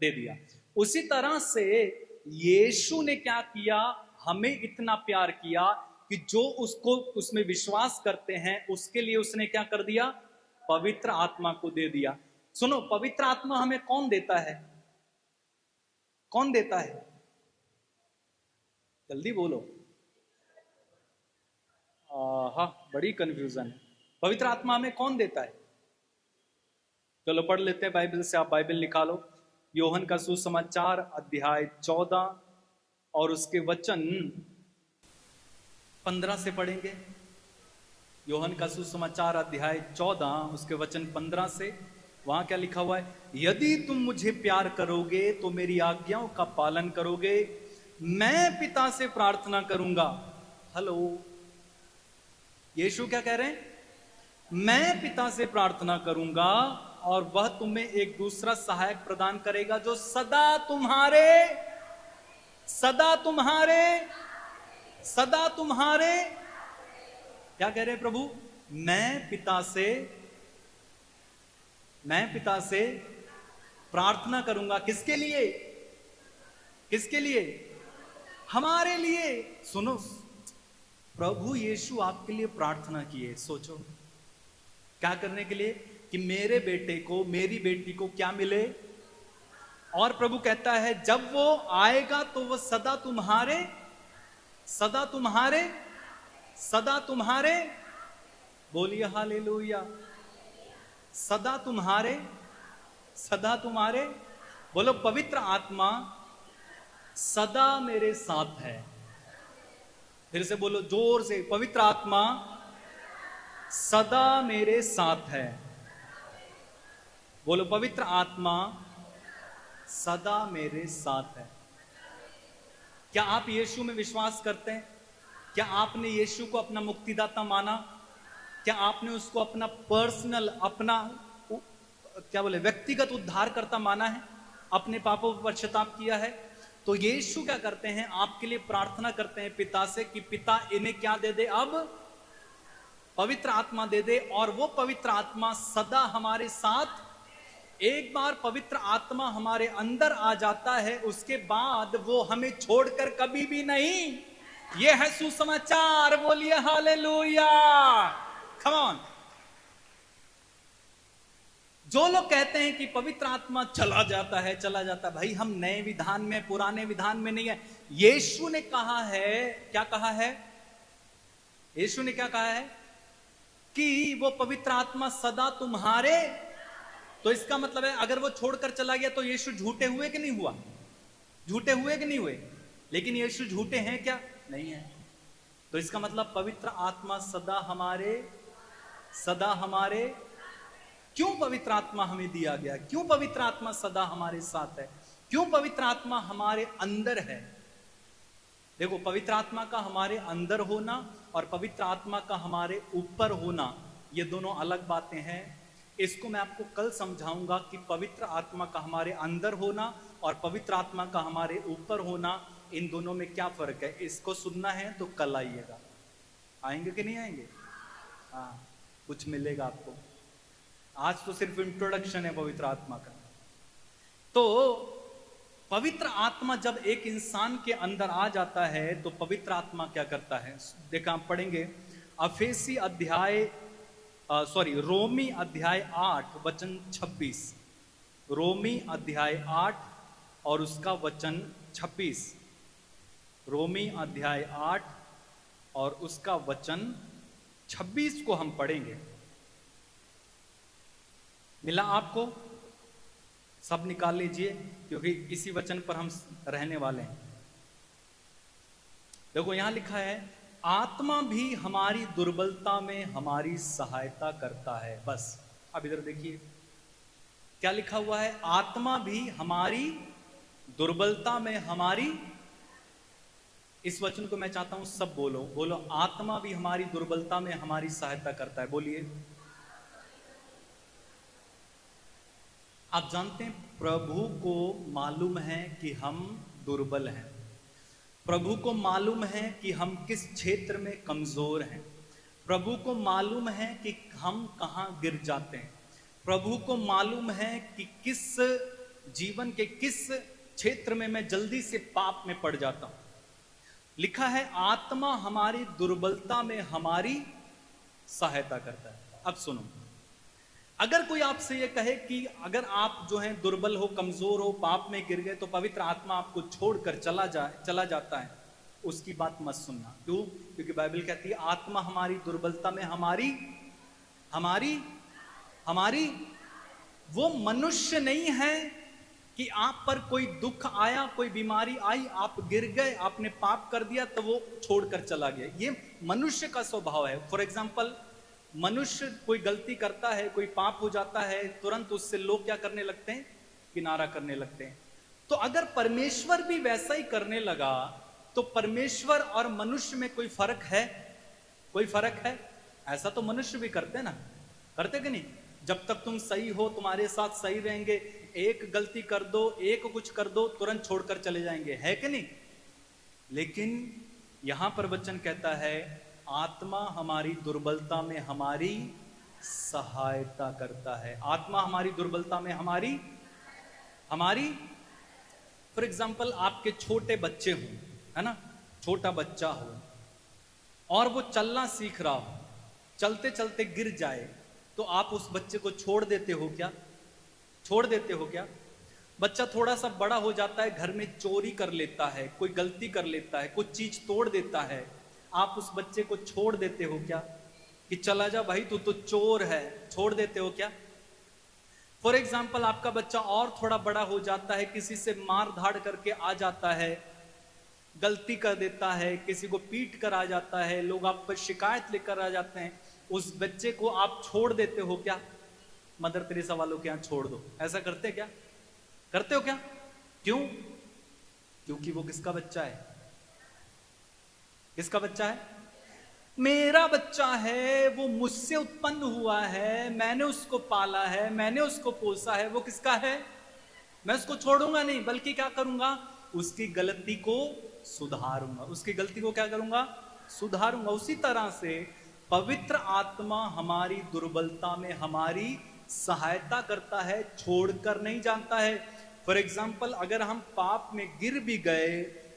दे दिया। उसी तरह से यीशु ने क्या किया? हमें इतना प्यार किया कि जो उसको, उसमें विश्वास करते हैं, उसके लिए उसने क्या कर दिया? पवित्र आत्मा को दे दिया। सुनो, पवित्र आत्मा हमें कौन देता है? कौन देता है? जल्दी बोलो। हाँ, बड़ी कंफ्यूजन है। पवित्र आत्मा हमें कौन देता है? चलो पढ़ लेते हैं बाइबल से। आप बाइबल निकालो, यूहन्ना का सुसमाचार अध्याय 14 और उसके वचन 15 से पढ़ेंगे। यूहन्ना का सुसमाचार अध्याय 14 उसके वचन 15 से। वहां क्या लिखा हुआ है? यदि तुम मुझे प्यार करोगे तो मेरी आज्ञाओं का पालन करोगे। मैं पिता से प्रार्थना करूंगा। हेलो, यीशु क्या कह रहे हैं? मैं पिता से प्रार्थना करूंगा और वह तुम्हें एक दूसरा सहायक प्रदान करेगा, जो सदा तुम्हारे क्या कह रहे हैं प्रभु? मैं पिता से प्रार्थना करूंगा। किसके लिए? किसके लिए? हमारे लिए। सुनो, प्रभु यीशु आपके लिए प्रार्थना किए। सोचो, क्या करने के लिए? कि मेरे बेटे को, मेरी बेटी को क्या मिले? और प्रभु कहता है जब वो आएगा तो वो सदा तुम्हारे, बोलिए हालेलुया, सदा तुम्हारे। बोलो, पवित्र आत्मा सदा मेरे साथ है। फिर से बोलो जोर से, पवित्र आत्मा सदा मेरे साथ है। बोलो, पवित्र आत्मा सदा मेरे साथ है। क्या आप यीशु में विश्वास करते हैं? क्या आपने यीशु को अपना मुक्तिदाता माना? क्या आपने उसको अपना पर्सनल, अपना व्यक्तिगत उद्धारकर्ता माना है? अपने पापों पर पश्चाताप किया है? तो यीशु क्या करते हैं? आपके लिए प्रार्थना करते हैं पिता से कि पिता इन्हें क्या दे दे? अब पवित्र आत्मा दे दे, और वो पवित्र आत्मा सदा हमारे साथ एक बार पवित्र आत्मा हमारे अंदर आ जाता है, उसके बाद वो हमें छोड़कर कभी भी नहीं। ये है सुसमाचार, बोलिए हालेलुया, कम ऑन। जो लोग कहते हैं कि पवित्र आत्मा चला जाता है, चला जाता है, भाई हम नए विधान में, पुराने विधान में नहीं है। यीशु ने कहा है, क्या कहा है? यीशु ने क्या कहा है? कि वो पवित्र आत्मा सदा तुम्हारे। तो इसका मतलब है अगर वो छोड़कर चला गया तो यीशु झूठे हुए कि नहीं हुआ? झूठे हुए कि नहीं हुए? लेकिन यीशु झूठे हैं क्या? नहीं है। तो इसका मतलब पवित्र आत्मा सदा हमारे, सदा हमारे। क्यों पवित्र आत्मा हमें दिया गया? क्यों पवित्र आत्मा सदा हमारे साथ है? क्यों पवित्र आत्मा हमारे अंदर है? देखो, पवित्र आत्मा का हमारे अंदर होना और पवित्र आत्मा का हमारे ऊपर होना, ये दोनों अलग बातें हैं। इसको मैं आपको कल समझाऊंगा कि पवित्र आत्मा का हमारे अंदर होना और पवित्र आत्मा का हमारे ऊपर होना, इन दोनों में क्या फर्क है। इसको सुनना है तो कल आइएगा। आएंगे कि नहीं आएंगे? हाँ, कुछ मिलेगा आपको। आज तो सिर्फ इंट्रोडक्शन है पवित्र आत्मा का। तो पवित्र आत्मा जब एक इंसान के अंदर आ जाता है तो पवित्र आत्मा क्या करता है? देखा, आप पढ़ेंगे अफेसी अध्याय रोमी अध्याय 8 वचन 26। रोमी अध्याय 8 और उसका वचन 26। रोमी अध्याय 8 और उसका वचन 26 को हम पढ़ेंगे। मिला आपको? सब निकाल लीजिए, क्योंकि इसी वचन पर हम रहने वाले हैं। देखो, यहां लिखा है, आत्मा भी हमारी दुर्बलता में हमारी सहायता करता है। बस अब इधर देखिए क्या लिखा हुआ है। आत्मा भी हमारी दुर्बलता में हमारी, इस वचन को मैं चाहता हूं सब बोलो, बोलो, आत्मा भी हमारी दुर्बलता में हमारी सहायता करता है। बोलिए। आप जानते हैं, प्रभु को मालूम है कि हम दुर्बल हैं। प्रभु को मालूम है कि हम किस क्षेत्र में कमजोर हैं। प्रभु को मालूम है कि हम कहां गिर जाते हैं। प्रभु को मालूम है कि किस जीवन के किस क्षेत्र में मैं जल्दी से पाप में पड़ जाता हूं। लिखा है, आत्मा हमारी दुर्बलता में हमारी सहायता करता है। अब सुनो, अगर कोई आपसे ये कहे कि अगर आप जो हैं दुर्बल हो, कमजोर हो, पाप में गिर गए, तो पवित्र आत्मा आपको छोड़कर चला जाता है, उसकी बात मत सुनना। क्यों? क्योंकि बाइबल कहती है आत्मा हमारी दुर्बलता में हमारी हमारी हमारी वो मनुष्य नहीं है कि आप पर कोई दुख आया, कोई बीमारी आई, आप गिर गए, आपने पाप कर दिया तो वो छोड़कर चला गया। ये मनुष्य का स्वभाव है। फॉर एग्जाम्पल, मनुष्य कोई गलती करता है, कोई पाप हो जाता है, तुरंत उससे लोग क्या करने लगते हैं? किनारा करने लगते हैं। तो अगर परमेश्वर भी वैसा ही करने लगा तो परमेश्वर और मनुष्य में कोई फर्क है? कोई फर्क है? ऐसा तो मनुष्य भी करते ना, करते कि नहीं? जब तक तुम सही हो, तुम्हारे साथ सही रहेंगे, एक गलती कर दो, एक कुछ कर दो, तुरंत छोड़कर चले जाएंगे, है कि नहीं? लेकिन यहां पर वचन कहता है, आत्मा हमारी दुर्बलता में हमारी सहायता करता है। आत्मा हमारी दुर्बलता में हमारी फॉर एग्जाम्पल, आपके छोटे बच्चे हो, है ना, छोटा बच्चा हो और वो चलना सीख रहा हो, चलते चलते गिर जाए, तो आप उस बच्चे को छोड़ देते हो क्या? छोड़ देते हो क्या? बच्चा थोड़ा सा बड़ा हो जाता है, घर में चोरी कर लेता है, कोई गलती कर लेता है, कुछ चीज तोड़ देता है, आप उस बच्चे को छोड़ देते हो क्या? कि चला जा भाई, तू तो चोर है, छोड़ देते हो क्या? फॉर एग्जाम्पल, आपका बच्चा और थोड़ा बड़ा हो जाता है, किसी से मार धाड़ करके आ जाता है, गलती कर देता है, किसी को पीट कर आ जाता है, लोग आप पर शिकायत लेकर आ जाते हैं, उस बच्चे को आप छोड़ देते हो क्या? मदर तेरेसा वालों के यहां छोड़ दो, ऐसा करते क्या? करते हो क्या? क्यों? क्योंकि वो किसका बच्चा है? किसका बच्चा है? मेरा बच्चा है, वो मुझसे उत्पन्न हुआ है, मैंने उसको पाला है, मैंने उसको पोसा है, वो किसका है? मैं उसको छोड़ूंगा नहीं, बल्कि क्या करूंगा? उसकी गलती को सुधारूंगा। उसकी गलती को क्या करूंगा? सुधारूंगा। उसी तरह से पवित्र आत्मा हमारी दुर्बलता में हमारी सहायता करता है, छोड़कर नहीं जानता है। फॉर एग्जाम्पल, अगर हम पाप में गिर भी गए,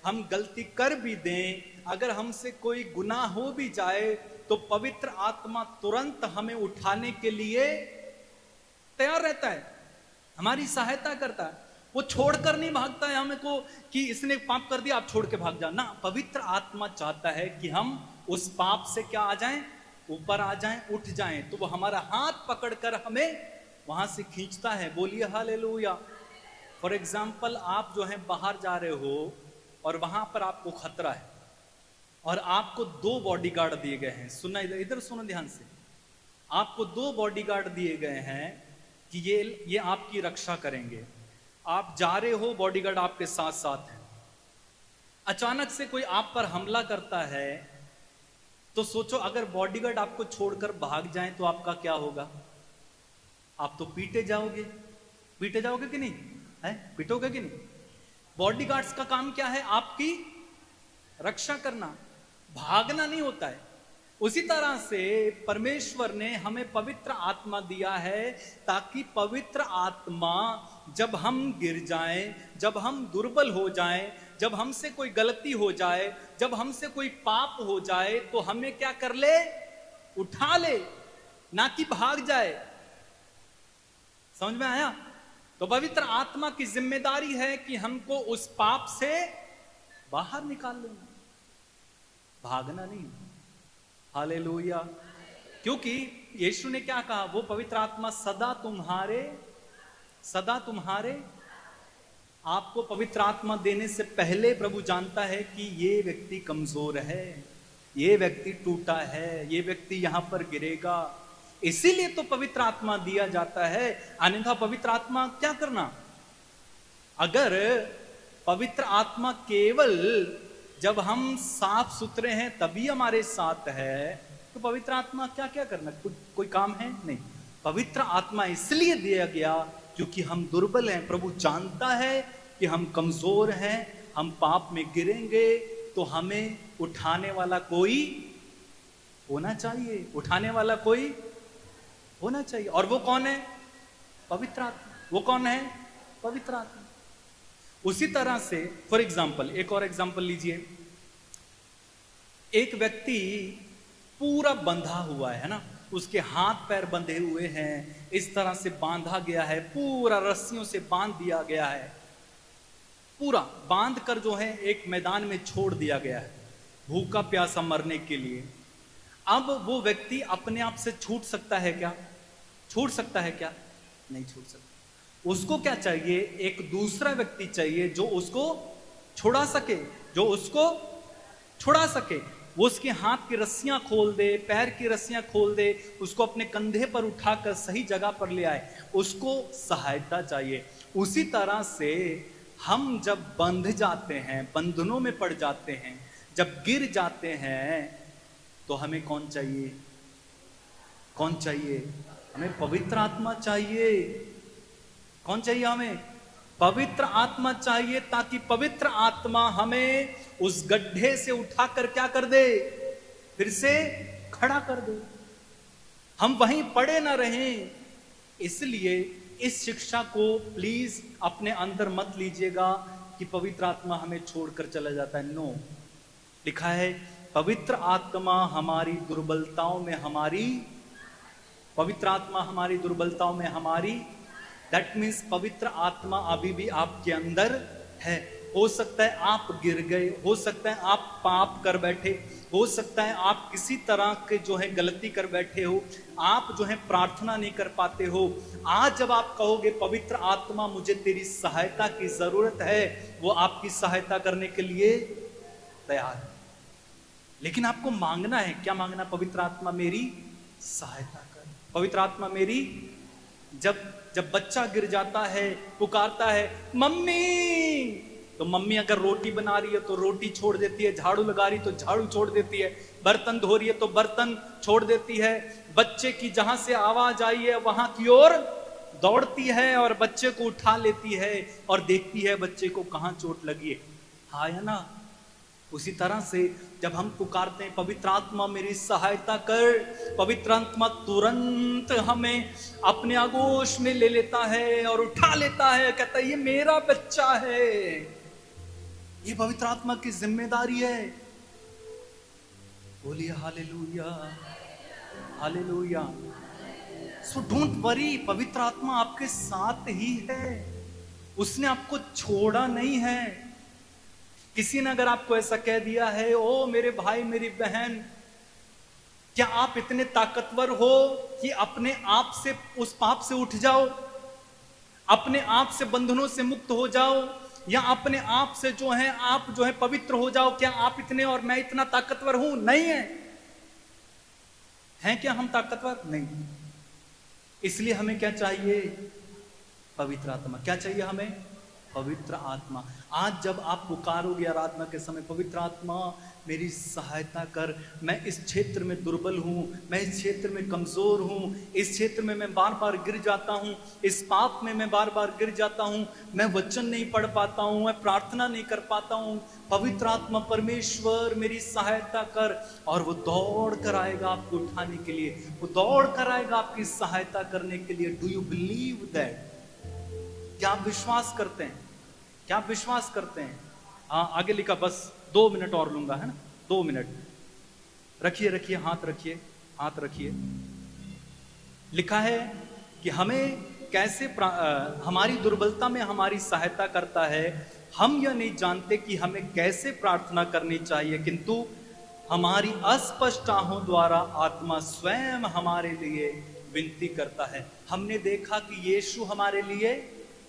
हम गलती कर भी दें, अगर हमसे कोई गुनाह हो भी जाए, तो पवित्र आत्मा तुरंत हमें उठाने के लिए तैयार रहता है, हमारी सहायता करता है। वो छोड़कर नहीं भागता है हमें को कि इसने पाप कर दिया आप छोड़ के भाग जाओ ना। पवित्र आत्मा चाहता है कि हम उस पाप से क्या आ जाएं, ऊपर आ जाएं, उठ जाएं। तो वो हमारा हाथ पकड़कर हमें वहां से खींचता है। बोलिए हालेलुया। फॉर एग्जाम्पल, आप जो है बाहर जा रहे हो और वहां पर आपको खतरा है और आपको 2 बॉडीगार्ड दिए गए हैं। सुनना, इधर सुनो ध्यान से। आपको 2 बॉडीगार्ड दिए गए हैं कि ये आपकी रक्षा करेंगे। आप जा रहे हो, बॉडीगार्ड आपके साथ साथ है। अचानक से कोई आप पर हमला करता है, तो सोचो अगर बॉडीगार्ड आपको छोड़कर भाग जाए तो आपका क्या होगा? आप तो पीटे जाओगे। पीटे जाओगे कि नहीं है? पीटोगे कि नहीं? बॉडीगार्ड्स का काम क्या है? आपकी रक्षा करना, भागना नहीं होता है। उसी तरह से परमेश्वर ने हमें पवित्र आत्मा दिया है ताकि पवित्र आत्मा जब हम गिर जाएं, जब हम दुर्बल हो जाएं, जब हमसे कोई गलती हो जाए, जब हमसे कोई पाप हो जाए, तो हमें क्या कर ले? उठा ले, ना कि भाग जाए। समझ में आया? तो पवित्र आत्मा की जिम्मेदारी है कि हमको उस पाप से बाहर निकाल लेना, भागना नहीं। हालेलुया। क्योंकि यीशु ने क्या कहा? वो पवित्र आत्मा सदा तुम्हारे आपको पवित्र आत्मा देने से पहले प्रभु जानता है कि ये व्यक्ति कमजोर है, ये व्यक्ति टूटा है, ये व्यक्ति यहां पर गिरेगा। इसीलिए तो पवित्र आत्मा दिया जाता है। अन्यथा पवित्र आत्मा क्या करना? अगर पवित्र आत्मा केवल जब हम साफ सुथरे हैं तभी हमारे साथ है, तो पवित्र आत्मा क्या क्या करना? कोई काम है नहीं। पवित्र आत्मा इसलिए दिया गया क्योंकि हम दुर्बल हैं। प्रभु जानता है कि हम कमजोर हैं, हम पाप में गिरेंगे, तो हमें उठाने वाला कोई होना चाहिए, उठाने वाला कोई होना चाहिए। और वो कौन है? पवित्र आत्मा। वो कौन है? पवित्र आत्मा। उसी तरह से फॉर एग्जाम्पल, एक और एग्जाम्पल लीजिए। एक व्यक्ति पूरा बंधा हुआ है ना, उसके हाथ पैर बंधे हुए हैं, इस तरह से बांधा गया है, पूरा रस्सियों से बांध दिया गया है, पूरा बांध कर जो है एक मैदान में छोड़ दिया गया है, भूखा प्यासा मरने के लिए। अब वो व्यक्ति अपने आप से छूट सकता है क्या? छूट सकता है क्या? नहीं छूट सकता। उसको क्या चाहिए? एक दूसरा व्यक्ति चाहिए जो उसको छुड़ा सके, जो उसको छुड़ा सके। वो उसके हाथ की रस्सियां खोल दे, पैर की रस्सियां खोल दे, उसको अपने कंधे पर उठाकर सही जगह पर ले आए। उसको सहायता चाहिए। उसी तरह से हम जब बंध जाते हैं, बंधनों में पड़ जाते हैं, जब गिर जाते हैं, तो हमें कौन चाहिए? कौन चाहिए? हमें पवित्र आत्मा चाहिए। कौन चाहिए? हमें पवित्र आत्मा चाहिए, ताकि पवित्र आत्मा हमें उस गड्ढे से उठाकर क्या कर दे? फिर से खड़ा कर दे, हम वहीं पड़े ना रहें। इसलिए इस शिक्षा को प्लीज अपने अंदर मत लीजिएगा कि पवित्र आत्मा हमें छोड़कर चला जाता है। नो, लिखा है पवित्र आत्मा हमारी दुर्बलताओं में हमारी, पवित्र आत्मा हमारी दुर्बलताओं में हमारी, दैट मीन्स पवित्र आत्मा अभी भी आपके अंदर है। हो सकता है आप गिर गए, हो सकता है आप पाप कर बैठे, हो सकता है आप किसी तरह के जो है गलती कर बैठे हो, आप जो है प्रार्थना नहीं कर पाते हो। आज जब आप कहोगे पवित्र आत्मा मुझे तेरी सहायता की जरूरत है, वो आपकी सहायता करने के लिए तैयार है। लेकिन आपको मांगना है। क्या मांगना? पवित्र आत्मा मेरी सहायता कर। पवित्र आत्मा मेरी, जब बच्चा गिर जाता है, पुकारता है मम्मी, तो मम्मी अगर रोटी बना रही है तो रोटी छोड़ देती है, झाड़ू लगा रही तो झाड़ू छोड़ देती है, बर्तन धो रही है तो बर्तन छोड़ देती है। बच्चे की जहां से आवाज आई है वहां की ओर दौड़ती है और बच्चे को उठा लेती है और देखती है बच्चे को कहां चोट लगी है। हाँ या ना? उसी तरह से जब हम पुकारते हैं पवित्र आत्मा मेरी सहायता कर, पवित्र आत्मा तुरंत हमें अपने आगोश में ले लेता है और उठा लेता है, कहता है ये मेरा बच्चा है, ये पवित्र आत्मा की जिम्मेदारी है। बोलिए hallelujah, hallelujah. So don't worry, पवित्र आत्मा आपके साथ ही है, उसने आपको छोड़ा नहीं है। किसी ने अगर आपको ऐसा कह दिया है, ओ मेरे भाई मेरी बहन, क्या आप इतने ताकतवर हो कि अपने आप से उस पाप से उठ जाओ, अपने आप से बंधनों से मुक्त हो जाओ, या अपने आप से जो है आप जो है पवित्र हो जाओ? क्या आप इतने और मैं इतना ताकतवर हूं? नहीं है। हैं क्या हम ताकतवर? नहीं। इसलिए हमें क्या चाहिए? पवित्र आत्मा। क्या चाहिए हमें? पवित्र आत्मा। आज जब आप पुकारोगे आराधना के समय, पवित्र आत्मा मेरी सहायता कर, मैं इस क्षेत्र में दुर्बल हूं, मैं इस क्षेत्र में कमजोर हूं, इस क्षेत्र में मैं बार बार गिर जाता हूं, इस पाप में मैं बार बार गिर जाता हूं, मैं वचन नहीं पढ़ पाता हूं, मैं प्रार्थना नहीं कर पाता हूं, पवित्र आत्मा परमेश्वर मेरी सहायता कर। और वो दौड़ कर आएगा आपको उठाने के लिए, वो दौड़ कर आएगा आपकी सहायता करने के लिए। Do you believe that? क्या आप विश्वास करते हैं? क्या आप विश्वास करते हैं? हाँ, आगे लिखा, बस 2 मिनट और लूंगा, है ना, 2 मिनट। रखिए रखिए, हाथ रखिए, हाथ रखिए। लिखा है कि हमें कैसे हमारी दुर्बलता में हमारी सहायता करता है। हम यह नहीं जानते कि हमें कैसे प्रार्थना करनी चाहिए, किंतु हमारी अस्पष्ट आहों द्वारा आत्मा स्वयं हमारे लिए विनती करता है। हमने देखा कि यीशु हमारे लिए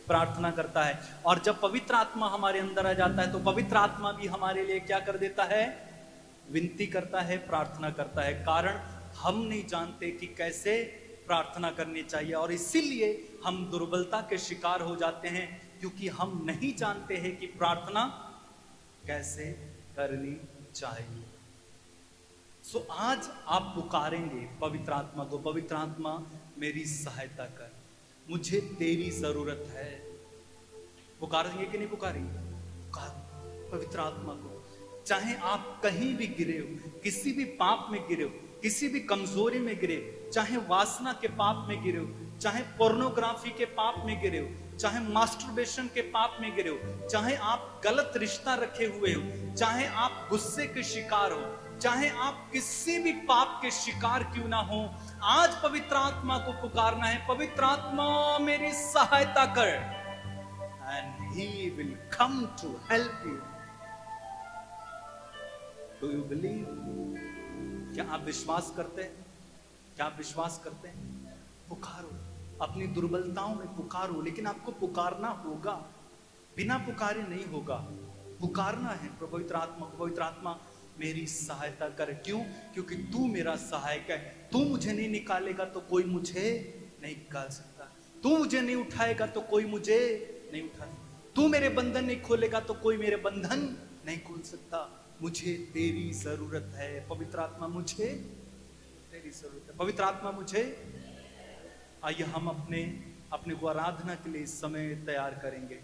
प्रार्थना करता है, और जब पवित्र आत्मा हमारे अंदर आ जाता है तो पवित्र आत्मा भी हमारे लिए क्या कर देता है? विनती करता है, प्रार्थना करता है। कारण हम नहीं जानते कि कैसे प्रार्थना करनी चाहिए, और इसीलिए हम दुर्बलता के शिकार हो जाते हैं, क्योंकि हम नहीं जानते हैं कि प्रार्थना कैसे करनी चाहिए। सो आज आप पुकारेंगे पवित्र आत्मा को, पवित्र आत्मा मेरी सहायता कर, मुझे तेरी जरूरत है। पुकारेंगे कि नहीं पुकारेंगे? पुकार पवित्र आत्मा को। चाहे आप कहीं भी गिरे हो, किसी भी पाप में गिरे हो, किसी भी कमजोरी में गिरे, चाहे वासना के पाप में गिरे हो, चाहे पोर्नोग्राफी के पाप में गिरे हो, चाहे मास्टरबेशन के पाप में गिरे हो, चाहे आप गलत रिश्ता रखे हुए हो, चाहे आप गुस्से के शिकार हो, चाहे आप किसी भी पाप के शिकार क्यों ना हो, आज पवित्र आत्मा को पुकारना है, पवित्र आत्मा मेरी सहायता कर, and he will come to help you. Do you believe? क्या आप विश्वास करते हैं? क्या आप विश्वास करते हैं? पुकारो, अपनी दुर्बलताओं में पुकारो, लेकिन आपको पुकारना होगा, बिना पुकारे नहीं होगा। पुकारना है पवित्र आत्मा को, पवित्र आत्मा मेरी सहायता कर। क्यों? क्योंकि तू मेरा सहायक है। तू मुझे नहीं निकालेगा तो कोई मुझे नहीं निकाल सकता, तू मुझे नहीं उठाएगा तो कोई मुझे नहीं उठा सकता, तू मेरे बंधन नहीं खोलेगा तो कोई मेरे बंधन नहीं खोल सकता। मुझे तेरी जरूरत है पवित्र आत्मा, मुझे तेरी जरूरत है पवित्र आत्मा, मुझे। आइए हम अपने को आराधना के लिए इस समय तैयार करेंगे।